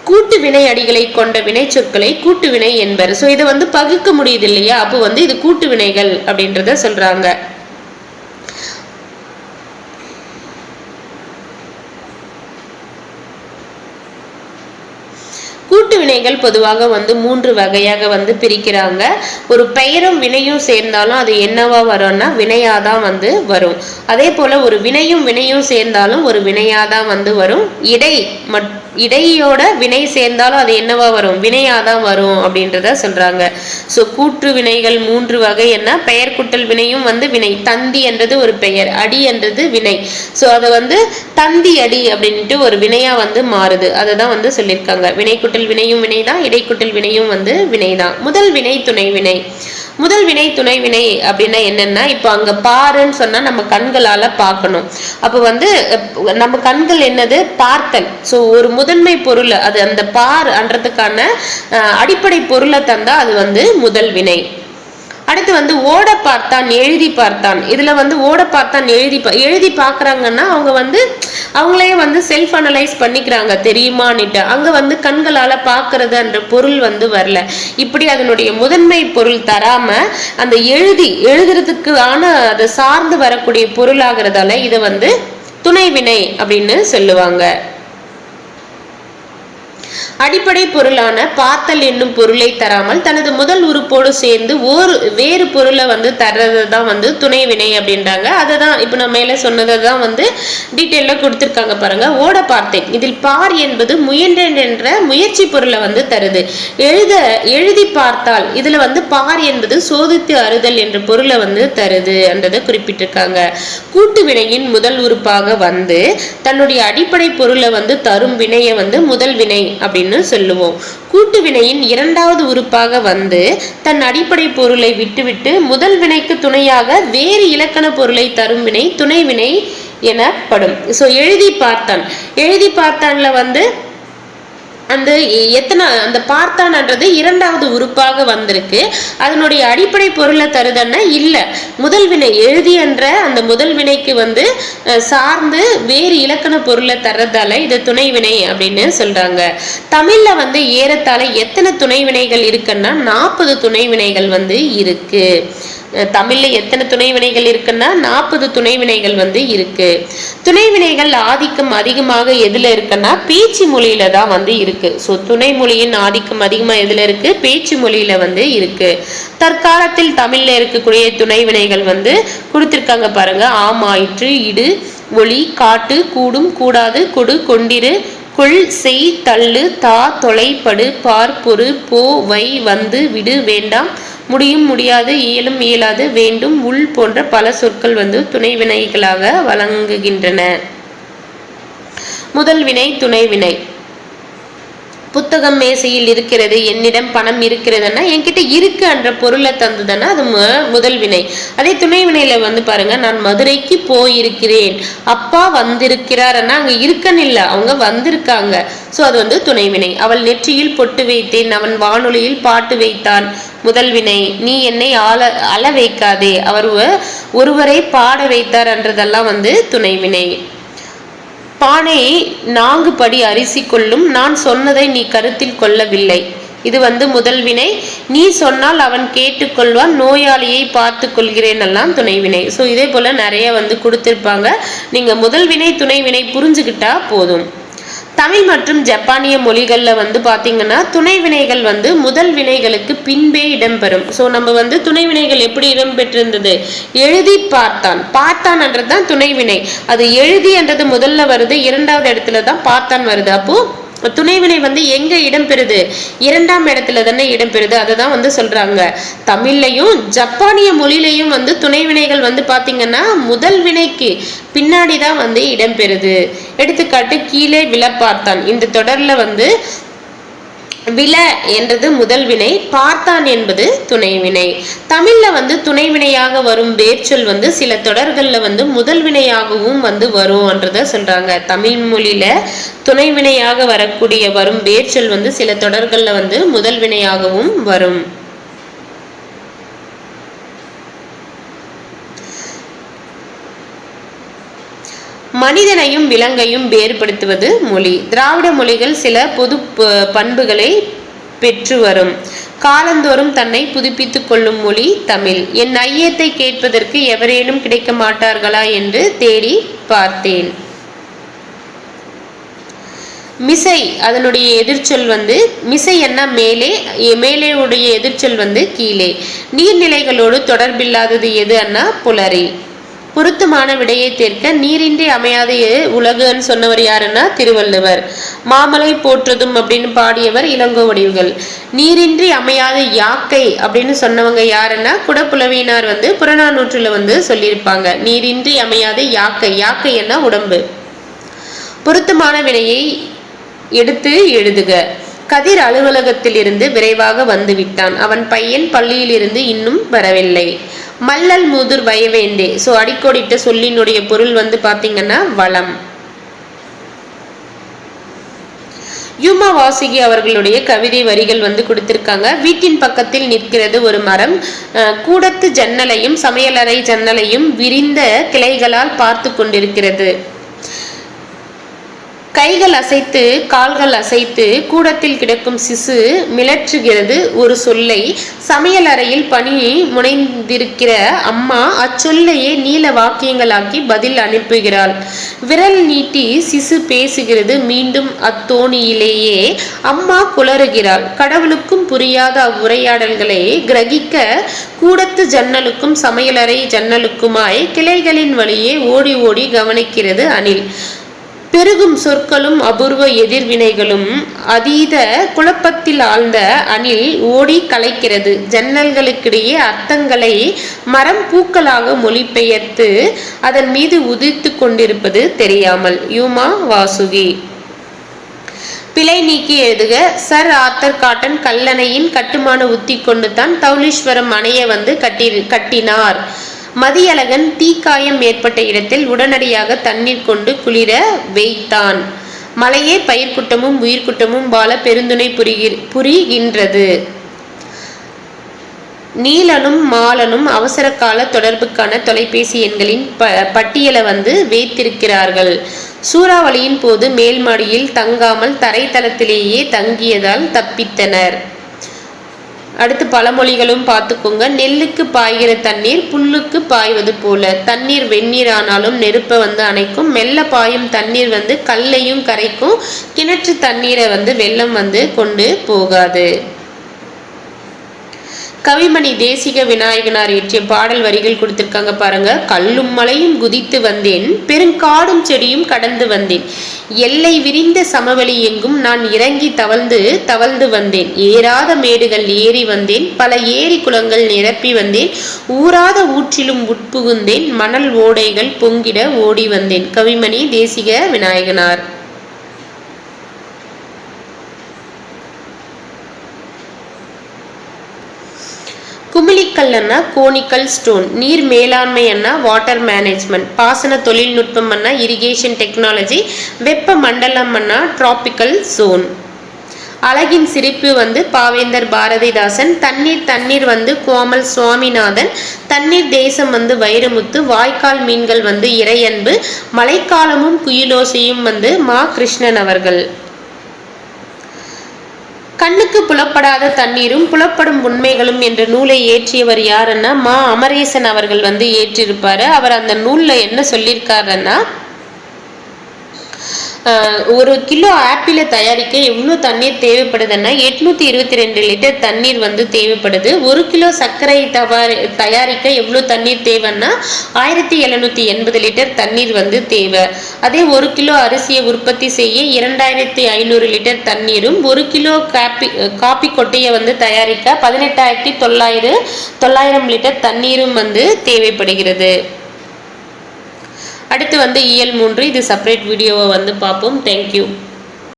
கூட்டு வினை அடிகளை கொண்ட வினை சொற்களை கூட்டு வினை என்பர். ஸோ இதை வந்து பகுக்க முடியுது இல்லையா? அப்போ வந்து இது கூட்டு வினைகள் அப்படின்றத சொல்றாங்க. கூட்டு வினைகள் பொதுவாக வந்து 3 வகையாக வந்து பிரிக்கிறாங்க. ஒரு பெயரும் வினையும் சேர்ந்தாலும் அது என்னவா வரும்னா வினையாதான் வந்து வரும். அதே போல ஒரு வினையும் சேர்ந்தாலும் ஒரு வினையாதான் வந்து வரும். இடையோட வினை சேர்ந்தாலும் அது என்னவா வரும்? வினையாதான் வரும் அப்படின்றத சொல்றாங்க. ஸோ கூற்று வினைகள் 3 வகை. என்ன? பெயர் குட்டல் வினையும் வந்து வினை. தந்தி என்றது ஒரு பெயர், அடி என்றது வினை. ஸோ அதை வந்து தந்தி அடி அப்படின்ட்டு ஒரு வினையா வந்து மாறுது. அதை தான் வந்து சொல்லியிருக்காங்க. வினை குட்டல் வினையும் வினைதான், இடைக்குட்டல் வினையும் வந்து வினைதான். முதல் வினை துணை வினை. முதல் வினை துணை வினை அப்படின்னா என்னன்னா, இப்போ அங்க பாருன்னு சொன்னா நம்ம கண்களால பார்க்கணும். அப்போ வந்து நம்ம கண்கள் என்னது? பார்த்தல். ஸோ ஒரு முதன்மை பொருள், அது அந்த பார் அன்றதுக்கான அடிப்படை பொருளை தந்தா அது வந்து முதல் வினை. அடுத்து வந்து ஓட பார்த்தான், எழுதி பார்த்தான். இதுல வந்து ஓட பார்த்தான், எழுதி பார்க்கறாங்கன்னா அவங்க வந்து அவங்களே வந்து செல்ஃப் அனலைஸ் பண்ணிக்கிறாங்க தெரியுமான்னுட்டு. அங்க வந்து கண்களால பார்க்கறது என்ற பொருள் வந்து வரல. இப்படி அதனுடைய முதன்மை பொருள் தராம அந்த எழுதுறதுக்கான அதை சார்ந்து வரக்கூடிய பொருள் ஆகிறதால இதை வந்து துணைவினை அப்படின்னு சொல்லுவாங்க. அடிப்படை பொருளான பார்த்தல் என்னும் பொருளை தராமல் தனது முதல் உறுப்போடு சேர்ந்து வேறு பொருளை வந்து தர்றது தான் வந்து துணைவினை அப்படின்றாங்க. அதை தான் இப்போ நான் மேலே சொன்னதை தான் வந்து டீட்டெயிலாக கொடுத்துருக்காங்க பாருங்க. ஓட பார்த்தேன், இதில் பார் என்பது முயன்றேன் என்ற முயற்சி பொருளை வந்து தருது. எழுதி பார்த்தால் இதுல வந்து பார் என்பது சோதித்து அறுதல் என்ற பொருளை வந்து தருது என்றதை குறிப்பிட்டிருக்காங்க. கூட்டு வினையின் முதல் உறுப்பாக வந்து தன்னுடைய அடிப்படை பொருளை வந்து தரும் வினையை வந்து முதல் வினை அப்படின்னு சொல்லுவோம். கூட்டு வினையின் இரண்டாவது உறுப்பாக வந்து தன் அடிப்படை பொருளை விட்டுவிட்டு முதல் வினைக்கு துணையாக வேறு இலக்கண பொருளை தரும் வினை துணை வினை எனப்படும். ஸோ எழுதி பார்த்தான்ல வந்து அந்த பார்த்தான்ன்றது இரண்டாவது உறுப்பாக வந்திருக்கு. அதனுடைய அடிப்படை பொருளை தருதன்னா இல்ல, முதல் வினை எழுதி என்ற அந்த முதல் வினைக்கு வந்து சார்ந்து வேறு இலக்கண பொருளை தர்றதால இது துணை வினை அப்படின்னு சொல்றாங்க. தமிழ்ல வந்து ஏறத்தாழ எத்தனை துணை வினைகள் இருக்குன்னா 40 துணை வினைகள் வந்து இருக்கு. தமிழ்ல எத்தனை துணை வினைகள் இருக்குன்னா 40 துணை வினைகள் வந்து இருக்கு. துணை வினைகள் ஆதிக்கம் அதிகமாக எதுல இருக்குன்னா பேச்சு மொழியில தான் வந்து இருக்கு. ஸோ துணை மொழியின் ஆதிக்கம் அதிகமா எதுல இருக்கு? பேச்சு மொழியில வந்து இருக்கு. தற்காலத்தில் தமிழ்ல இருக்கக்கூடிய துணை வினைகள் வந்து கொடுத்திருக்காங்க பாருங்க. ஆம், ஆயிற்று, இடு, ஒளி, காட்டு, கூடும், கூடாது, கொடு, கொண்டிரு, கொள், செய், தள்ளு, தா, தொலை, படு, பார், பொறு, போ, வை, வந்து, விடு, வேண்டாம், முடியும், முடியாது, இயலும், இயலாது, வேண்டும், உள் போன்ற பல சொற்கள் வந்து துணை வினைகளாக வழங்குகின்றன. முதல் வினை துணை வினை. புத்தகம் மேசையில் இருக்கிறது, என்னிடம் பணம் இருக்கிறதுன்னா என்கிட்ட இருக்கு என்ற பொருளை தந்ததுன்னா அது முதல் வினை. அதே துணை வினையில வந்து பாருங்க, நான் மதுரைக்கு போயிருக்கிறேன், அப்பா வந்திருக்கிறார்னா அங்க இருக்கன்னு இல்லை, அவங்க வந்திருக்காங்க. ஸோ அது வந்து துணை வினை. அவள் நெற்றியில் பொட்டு வைத்தேன், அவன் வானொலியில் பாட்டு வைத்தான், முதல் வினை. நீ என்னை அழ வைக்காதே, அவர் ஒருவரை பாட வைத்தார் என்றதெல்லாம் வந்து துணை வினை. பானை 4 படி அரிசி கொள்ளும், நான் சொன்னதை நீ கருத்தில் கொள்ளவில்லை, இது வந்து முதல் வினை. நீ சொன்னால் அவன் கேட்டுக்கொள்வான், நோயாளியை பார்த்து கொள்கிறேன் எல்லாம் துணை வினை. ஸோ இதே போல நிறைய வந்து கொடுத்திருப்பாங்க. நீங்க முதல் வினை துணை வினை புரிஞ்சுக்கிட்டா போதும். தமிழ் மற்றும் ஜப்பானிய மொழிகளில் வந்து பார்த்தீங்கன்னா துணை வினைகள் வந்து முதல் வினைகளுக்கு பின்பே இடம்பெறும். ஸோ நம்ம வந்து துணை வினைகள் எப்படி இடம்பெற்றிருந்தது? எழுதி பார்த்தான்ன்றது தான் துணை வினை. அது எழுதி என்றது முதல்ல வருது, இரண்டாவது இடத்துல தான் பார்த்தான் வருது. அப்போ துணைவினை வந்து எங்க இடம்பெறுது? இரண்டாம் இடத்துல தானே இடம்பெறுது. அதை தான் வந்து சொல்றாங்க. தமிழ்லையும் ஜப்பானிய மொழியிலையும் வந்து துணைவினைகள் வந்து பாத்தீங்கன்னா முதல் வினைக்கு பின்னாடி தான் வந்து இடம்பெறுது. எடுத்துக்காட்டு, கீழே விழ பார்த்தான். இந்த தொடர்ல வந்து விழ என்றது முதல் வினை, பார்த்தான் என்பது துணைவினை. தமிழ்ல வந்து துணைவினையாக வரும் வேர்ச்சொல் வந்து சில தொடர்கள்ல வந்து முதல் வினையாகவும் வந்து வரும்ன்றத சொல்றாங்க. தமிழ் மொழியில துணைவினையாக வரும் வேர்ச்சொல் வந்து சில தொடர்கள்ல வந்து முதல் வினையாகவும் வரும். மனிதனையும் விலங்கையும் வேறுபடுத்துவது மொழி. திராவிட மொழிகள் சில பொது பண்புகளை பெற்று வரும். காலந்தோறும் தன்னை புதுப்பித்துக் கொள்ளும் மொழி தமிழ். என் ஐயத்தை கேட்பதற்கு எவரேனும் கிடைக்க மாட்டார்களா என்று தேடி பார்த்தேன். மிசை அதனுடைய எதிர்ச்சொல் வந்து மிசை என்ன மேலே, மேலே உடைய எதிர்ச்சொல் வந்து கீழே. நீர்நிலைகளோடு தொடர்பில்லாதது எது அண்ணா புலரி. பொருத்தமான விடையை தேர்க்க நீரின்றி அமையாத உலகுன்னு சொன்னவர் யாருன்னா திருவள்ளுவர். மாமலை போற்றதும் அப்படின்னு பாடியவர் இளங்கோவடிகள். நீரின்றி அமையாத யாக்கை அப்படின்னு சொன்னவங்க யாருன்னா குடப்புலவியினார் வந்து புறநானூற்றுல வந்து சொல்லியிருப்பாங்க. நீரின்றி அமையாத யாக்கை, யாக்கை என்ன உடம்பு. பொருத்தமான வினையை எடுத்து எழுதுக. கதிர் அலுவலகத்தில் இருந்து விரைவாக வந்து விட்டான், அவன் பையன் பள்ளியில் இருந்து இன்னும் வரவில்லை. மல்லல் முதிர் வயவேண்டே. ஸோ அடிக்கோடிட்ட சொல்லினுடைய பொருள் வந்து பாத்தீங்கன்னா வளம். யூமா வாசுகி அவர்களுடைய கவிதை வரிகள் வந்து கொடுத்திருக்காங்க. வீட்டின் பக்கத்தில் நிற்கிறது ஒரு மரம், கூடத்து ஜன்னலையும் சமையலறை ஜன்னலையும் விரிந்த கிளைகளால் பார்த்து கொண்டிருக்கிறது. கைகள் அசைத்து கால்கள் அசைத்து கூடத்தில் கிடக்கும் சிசு மிளற்றுகிறது ஒரு சொல்லை. சமையல் அறையில் பணி முனைந்திருக்கிற அம்மா அச்சொல்லையே நீல வாக்கியங்களாக்கி பதில் அனுப்புகிறாள். விரல் நீட்டி சிசு பேசுகிறது மீண்டும் அத்தோணியிலேயே. அம்மா குளறுகிறாள். கடவுளுக்கும் புரியாத அவ்வுரையாடல்களை கிரகிக்க கூடத்து ஜன்னலுக்கும் சமையலறை ஜன்னலுக்குமாய் கிளைகளின் வழியே ஓடி ஓடி கவனிக்கிறது அணில். பெருகும் சொற்களும் அபூர்வ எதிர்வினைகளும் அதீத குழப்பத்தில் ஆழ்ந்த அணில் ஓடி கலைக்கிறது. ஜன்னல்களுக்கிடையே அர்த்தங்களை மரம் பூக்களாக மொழிபெயர்த்து அதன் மீது உதிர்த்து கொண்டிருப்பது தெரியாமல். யூமா வாசுகி. பிழை நீக்கி எழுதுக. சர் ஆர்தர் காட்டன் கல்லணையின் கட்டுமான உத்தி கொண்டு தான் தௌலீஸ்வரம் அணைய கட்டினார். மதியழகன் தீக்காயம் ஏற்பட்ட இடத்தில் உடனடியாக தண்ணீர் கொண்டு குளிர வைத்தான். மலையே பயிர்க்குட்டமும் உயிர்க்குட்டமும் வாழ பெருந்துணை புரிகின்றது. நீலனும் மாலனும் அவசர கால தொடர்புக்கான தொலைபேசி எண்களின் பட்டியலை வைத்திருக்கிறார்கள். சூறாவளியின் போது மேல் மாடியில் தங்காமல் தரைத்தளத்திலேயே தங்கியதால் தப்பித்தனர். அடுத்து பழமொழிகளும் பார்த்துக்கோங்க. நெல்லுக்கு பாய்கிற தண்ணீர் புல்லுக்கு பாய்வது போல. தண்ணீர் வெந்நீர் ஆனாலும் நெருப்பை அணைக்கும். மெல்ல பாயும் தண்ணீர் கல்லையும் கரைக்கும். கிணற்று தண்ணீரை வெள்ளம் கொண்டு போகாது. கவிமணி தேசிக விநாயகனார் இயற்றிய பாடல் வரிகள் கொடுத்திருக்காங்க பாருங்க. கல்லும் மலையும் குதித்து வந்தேன், பெருங்காடும் செடியும் கடந்து வந்தேன், எல்லை விரிந்த சமவெளி எங்கும் நான் இறங்கி தவழ்ந்து வந்தேன், ஏறாத மேடுகள் ஏறி வந்தேன், பல ஏரி குளங்கள் நிரப்பி வந்தேன், ஊறாத ஊற்றிலும் உட்புகுந்தேன், மணல் ஓடைகள் பொங்கிட ஓடி வந்தேன். கவிமணி தேசிக விநாயகனார். குமிழிக்கல் அண்ணா கோனிக்கல் ஸ்டோன். நீர் மேலாண்மை அண்ணா வாட்டர் மேனேஜ்மெண்ட். பாசன தொழில்நுட்பம் அண்ணா இரிகேஷன் டெக்னாலஜி. வெப்ப மண்டலம் அண்ணா டிராபிக்கல் ஜோன். அழகின் சிரிப்பு பாவேந்தர் பாரதிதாசன். தண்ணீர் கோமல் சுவாமிநாதன். தண்ணீர் தேசம் வைரமுத்து. வாய்க்கால் மீன்கள் இறையன்பு. மழைக்காலமும் குயிலோசையும் மா கிருஷ்ணன் அவர்கள். கண்ணுக்கு புலப்படாத தண்ணீரும் புலப்படும் உண்மைகளும் என்ற நூலை ஏற்றியவர் யாருன்னா மா அமரேசன் அவர்கள் ஏற்றிருப்பாரு. அவர் அந்த நூல்ல என்ன சொல்லியிருக்காருன்னா, ஒரு கிலோ ஆப்பிளை தயாரிக்க எவ்வளோ தண்ணீர் தேவைப்படுதுன்னா 822 லிட்டர் தண்ணீர் தேவைப்படுது. ஒரு கிலோ சர்க்கரை தயாரிக்க எவ்வளோ தண்ணீர் தேவைன்னா 1780 லிட்டர் தண்ணீர் தேவை. அதே ஒரு கிலோ அரிசியை உற்பத்தி செய்ய 2500 லிட்டர் தண்ணீரும், ஒரு கிலோ காப்பி கொட்டையை தயாரிக்க 18,900 லிட்டர் தண்ணீரும் தேவைப்படுகிறது. அடுத்து இயல் 3 இது செப்பரேட் வீடியோவை பார்ப்போம். தேங்க்யூ.